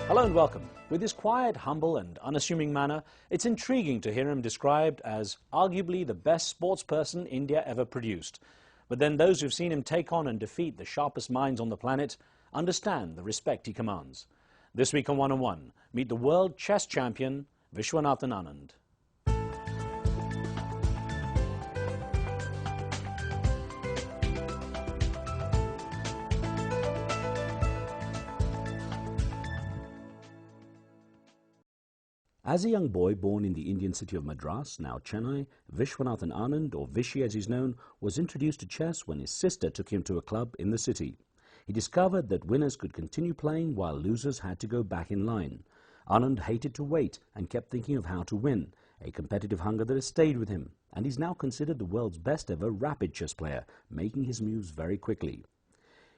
Hello and welcome. With his quiet, humble and unassuming manner, it's intriguing to hear him described as arguably the best sportsperson India ever produced. But then those who've seen him take on and defeat the sharpest minds on the planet understand the respect he commands. This week on One on One, meet the world chess champion, Vishwanathan Anand. As a young boy born in the Indian city of Madras, now Chennai, Vishwanathan Anand, or Vishy as he's known, was introduced to chess when his sister took him to a club in the city. He discovered that winners could continue playing while losers had to go back in line. Anand hated to wait and kept thinking of how to win, a competitive hunger that has stayed with him, and he's now considered the world's best ever rapid chess player, making his moves very quickly.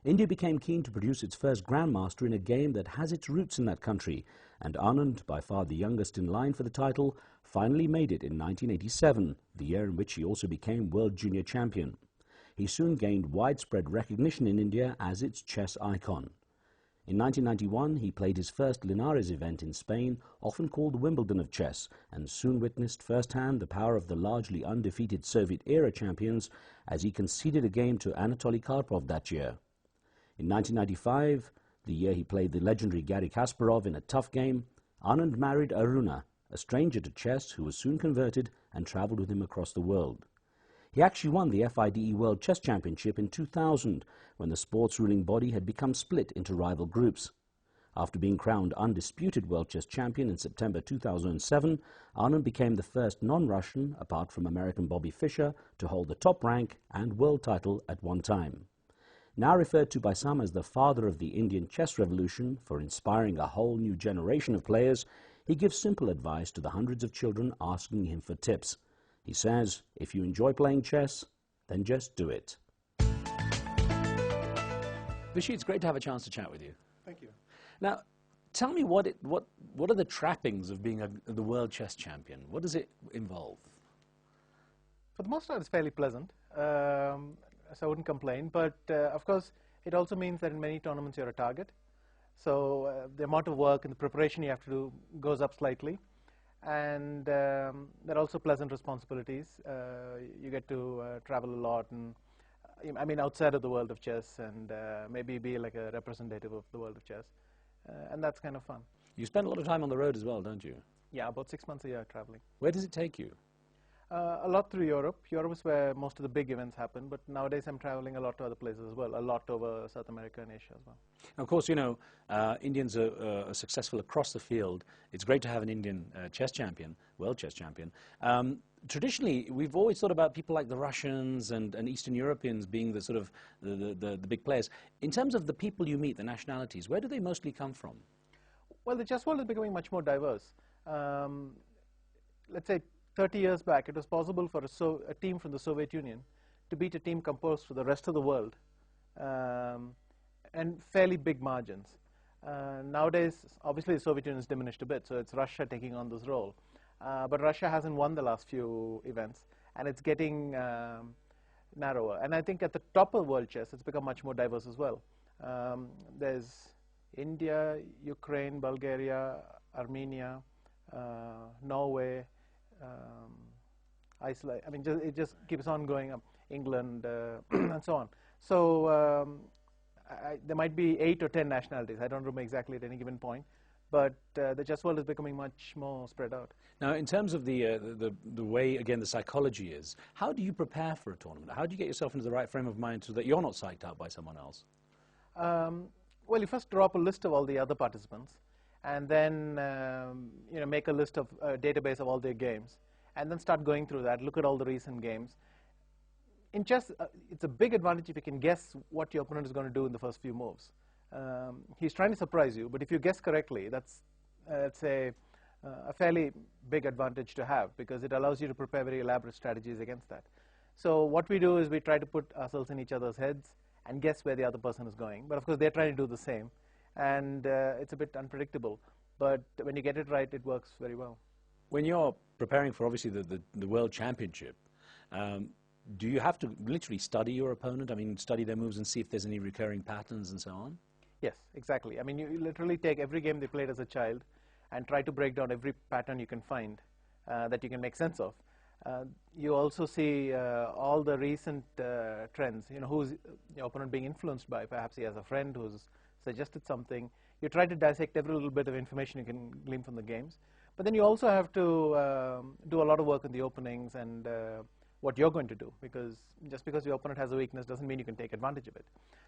India became keen to produce its first grandmaster in a game that has its roots in that country, and Anand, by far the youngest in line for the title, finally made it in 1987, the year in which he also became world junior champion. He soon gained widespread recognition in India as its chess icon. In 1991, he played his first Linares event in Spain, often called the Wimbledon of chess, and soon witnessed firsthand the power of the largely undefeated Soviet-era champions as he conceded a game to Anatoly Karpov that year. In 1995, the year he played the legendary Garry Kasparov in a tough game, Anand married Aruna, a stranger to chess who was soon converted and travelled with him across the world. He actually won the FIDE World Chess Championship in 2000, when the sport's ruling body had become split into rival groups. After being crowned undisputed World Chess Champion in September 2007, Anand became the first non-Russian, apart from American Bobby Fischer, to hold the top rank and world title at one time. Now referred to by some as the father of the Indian chess revolution for inspiring a whole new generation of players, he gives simple advice to the hundreds of children asking him for tips. He says, if you enjoy playing chess, then just do it. Vishy, it's great to have a chance to chat with you. Thank you. Now, tell me what are the trappings of being the world chess champion? What does it involve? For the most part, it's fairly pleasant. So I wouldn't complain, but of course it also means that in many tournaments you're a target, so the amount of work and the preparation you have to do goes up slightly, and there are also pleasant responsibilities. You get to travel a lot, and I mean outside of the world of chess, and maybe be like a representative of the world of chess, and that's kind of fun. You spend a lot of time on the road as well, don't you? Yeah, about 6 months a year traveling. Where does it take you? A lot through Europe. Europe is where most of the big events happen, but nowadays I'm traveling a lot to other places as well, a lot over South America and Asia as well. Of course, you know, Indians are successful across the field. It's great to have an Indian chess champion, world chess champion. Traditionally, we've always thought about people like the Russians and Eastern Europeans being the sort of the big players. In terms of the people you meet, the nationalities, where do they mostly come from? Well, the chess world is becoming much more diverse. Let's say 30 years back, it was possible for a team from the Soviet Union to beat a team composed for the rest of the world, and fairly big margins. Nowadays, obviously, the Soviet Union has diminished a bit, so it's Russia taking on this role. But Russia hasn't won the last few events, and it's getting narrower. And I think at the top of world chess, it's become much more diverse as well. There's India, Ukraine, Bulgaria, Armenia, Norway, Iceland. I mean, it just keeps on going up. England and so on. So there might be 8 or 10 nationalities. I don't remember exactly at any given point, but the chess world is becoming much more spread out. Now, in terms of the way, again, the psychology is, how do you prepare for a tournament? How do you get yourself into the right frame of mind so that you're not psyched out by someone else? Well, you first draw up a list of all the other participants, and then make a list of database of all their games, and then start going through that, look at all the recent games. In chess, it's a big advantage if you can guess what your opponent is going to do in the first few moves. He's trying to surprise you, but if you guess correctly, that's a fairly big advantage to have, because it allows you to prepare very elaborate strategies against that. So what we do is we try to put ourselves in each other's heads and guess where the other person is going, but of course they're trying to do the same. And it's a bit unpredictable, but when you get it right, it works very well. When you're preparing for, obviously, the World Championship, do you have to literally study your opponent? I mean, study their moves and see if there's any recurring patterns and so on? Yes, exactly. I mean, you literally take every game they played as a child and try to break down every pattern you can find that you can make sense of. You also see all the recent trends, who's your opponent being influenced by. Perhaps he has a friend who's suggested something. You try to dissect every little bit of information you can glean from the games. But then you also have to do a lot of work in the openings and what you're going to do, because just because your opponent has a weakness doesn't mean you can take advantage of it.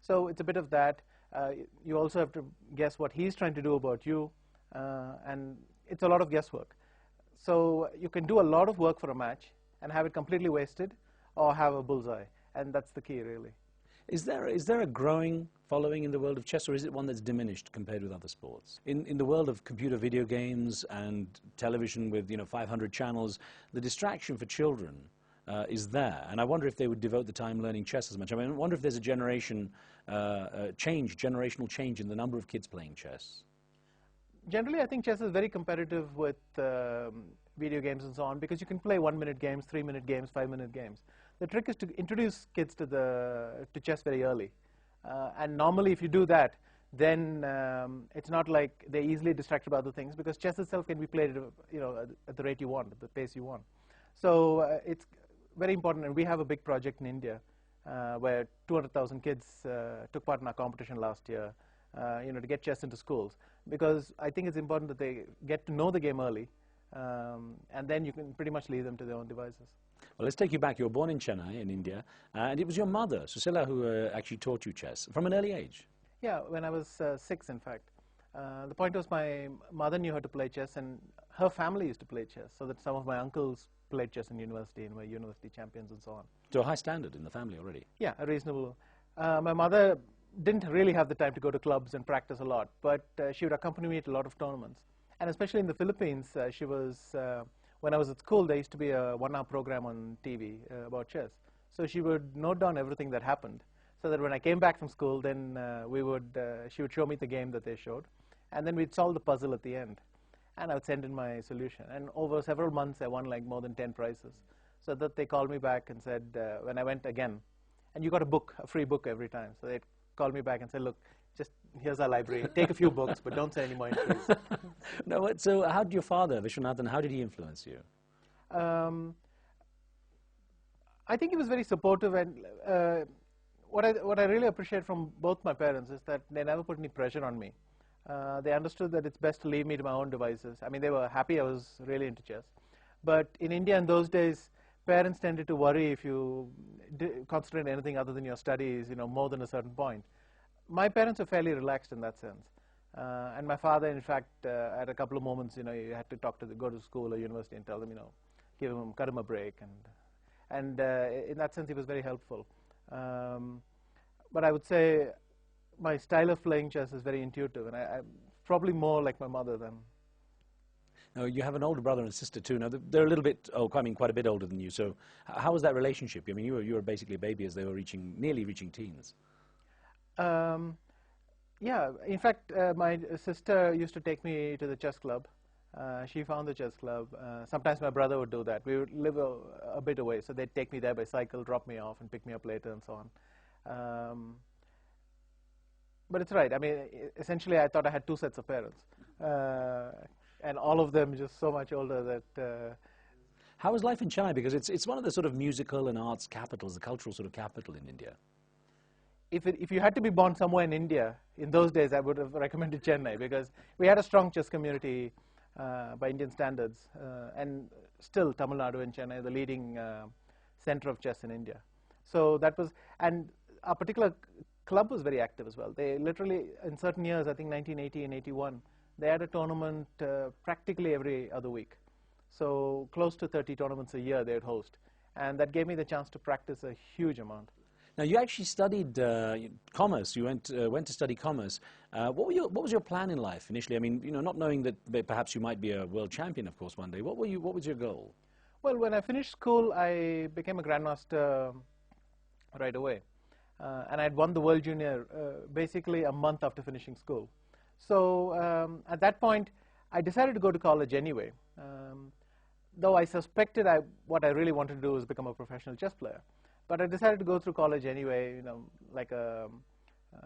So it's a bit of that. You also have to guess what he's trying to do about you, and it's a lot of guesswork. So you can do a lot of work for a match and have it completely wasted, or have a bullseye, and that's the key, really. Is there a growing following in the world of chess, or is it one that's diminished compared with other sports? In the world of computer video games and television with 500 channels, the distraction for children is there, and I wonder if they would devote the time learning chess as much. I mean, I wonder if there's a generational change in the number of kids playing chess. Generally, I think chess is very competitive with video games and so on, because you can play 1-minute games, 3-minute games, 5-minute games. The trick is to introduce kids to chess very early, and normally if you do that, then it's not like they're easily distracted by other things, because chess itself can be played at the rate you want, at the pace you want. So it's very important, and we have a big project in India where 200,000 kids took part in our competition last year, to get chess into schools, because I think it's important that they get to know the game early, and then you can pretty much lead them to their own devices. Well, let's take you back. You were born in Chennai, in India, and it was your mother, Susila, who actually taught you chess from an early age. Yeah, when I was 6, in fact. The point was my mother knew how to play chess, and her family used to play chess, so that some of my uncles played chess in university and were university champions and so on. To a high standard in the family already. Yeah, a reasonable. My mother didn't really have the time to go to clubs and practice a lot, but she would accompany me to a lot of tournaments. And especially in the Philippines, when I was at school, there used to be a 1-hour program on TV about chess. So she would note down everything that happened, so that when I came back from school, then she would show me the game that they showed, and then we'd solve the puzzle at the end, and I would send in my solution. And over several months, I won like more than 10 prizes, so that they called me back and said, when I went again, and you got a free book every time, so they'd call me back and say, look, just here's our library, take a few books, but don't send any more entries. No, so how did your father, Vishwanathan, how did he influence you? I think he was very supportive, and what I really appreciate from both my parents is that they never put any pressure on me. They understood that it's best to leave me to my own devices. I mean, they were happy I was really into chess. But in India in those days, parents tended to worry if you concentrate on anything other than your studies, more than a certain point. My parents were fairly relaxed in that sense. And my father, in fact, at a couple of moments, you had to go to school or university and tell them, cut him a break. And in that sense, he was very helpful. But I would say my style of playing chess is very intuitive, and I'm probably more like my mother than. Now, you have an older brother and sister too. Now, they're a little bit, quite a bit older than you. So how was that relationship? I mean, you were basically a baby as they were nearly reaching teens. Yeah, in fact, my sister used to take me to the chess club. She found the chess club. Sometimes my brother would do that. We would live a bit away, so they'd take me there by cycle, drop me off, and pick me up later, and so on. But it's right. I mean, essentially, I thought I had 2 sets of parents, and all of them just so much older that. How was life in Chennai? Because it's one of the sort of musical and arts capitals, the cultural sort of capital in India. If you had to be born somewhere in India, in those days, I would have recommended Chennai, because we had a strong chess community by Indian standards, and still Tamil Nadu and Chennai, the leading center of chess in India. So that was, and our particular club was very active as well. They literally, in certain years, I think 1980 and 81, they had a tournament practically every other week. So close to 30 tournaments a year they would host, and that gave me the chance to practice a huge amount. Now, you actually studied commerce. You went to study commerce. What was your plan in life initially? I mean, not knowing that perhaps you might be a world champion, of course, one day. What was your goal? Well, when I finished school, I became a grandmaster right away, and I'd won the World Junior basically a month after finishing school. So at that point, I decided to go to college anyway. Though I suspected what I really wanted to do was become a professional chess player. But I decided to go through college anyway, like a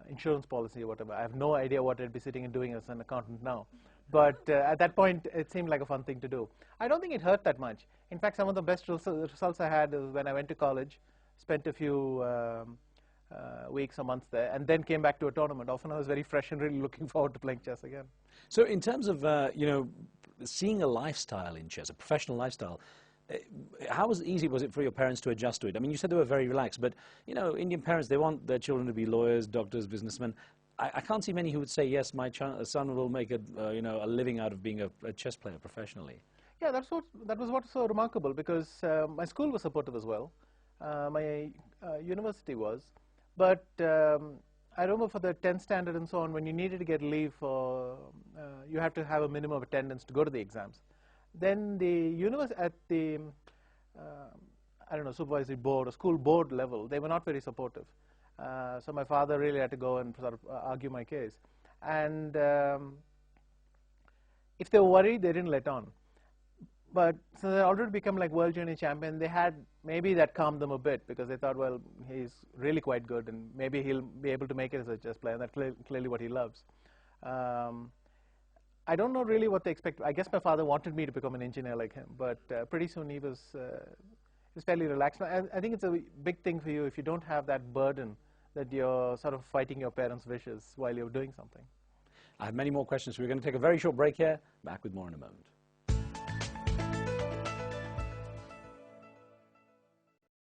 insurance policy or whatever. I have no idea what I'd be sitting and doing as an accountant now. But at that point, it seemed like a fun thing to do. I don't think it hurt that much. In fact, some of the best results I had is when I went to college, spent a few weeks or months there, and then came back to a tournament. Often I was very fresh and really looking forward to playing chess again. So in terms of, seeing a lifestyle in chess, a professional lifestyle, how easy was it for your parents to adjust to it? I mean, you said they were very relaxed, but, Indian parents, they want their children to be lawyers, doctors, businessmen. I can't see many who would say, yes, my son will make a living out of being a chess player professionally. Yeah, that was what's so remarkable, because my school was supportive as well. My university was. But I remember for the 10th standard and so on, when you needed to get leave for, you had to have a minimum of attendance to go to the exams. Then the university at the, supervisory board or school board level, they were not very supportive. So my father really had to go and sort of argue my case. And if they were worried, they didn't let on. But since they already become like world junior champion, they had, maybe that calmed them a bit, because they thought, well, he's really quite good and maybe he'll be able to make it as a chess player, and that's clearly what he loves. I don't know really what they expect. I guess my father wanted me to become an engineer like him, but pretty soon he was fairly relaxed. I think it's a big thing for you if you don't have that burden that you're sort of fighting your parents' wishes while you're doing something. I have many more questions. We're going to take a very short break here. Back with more in a moment.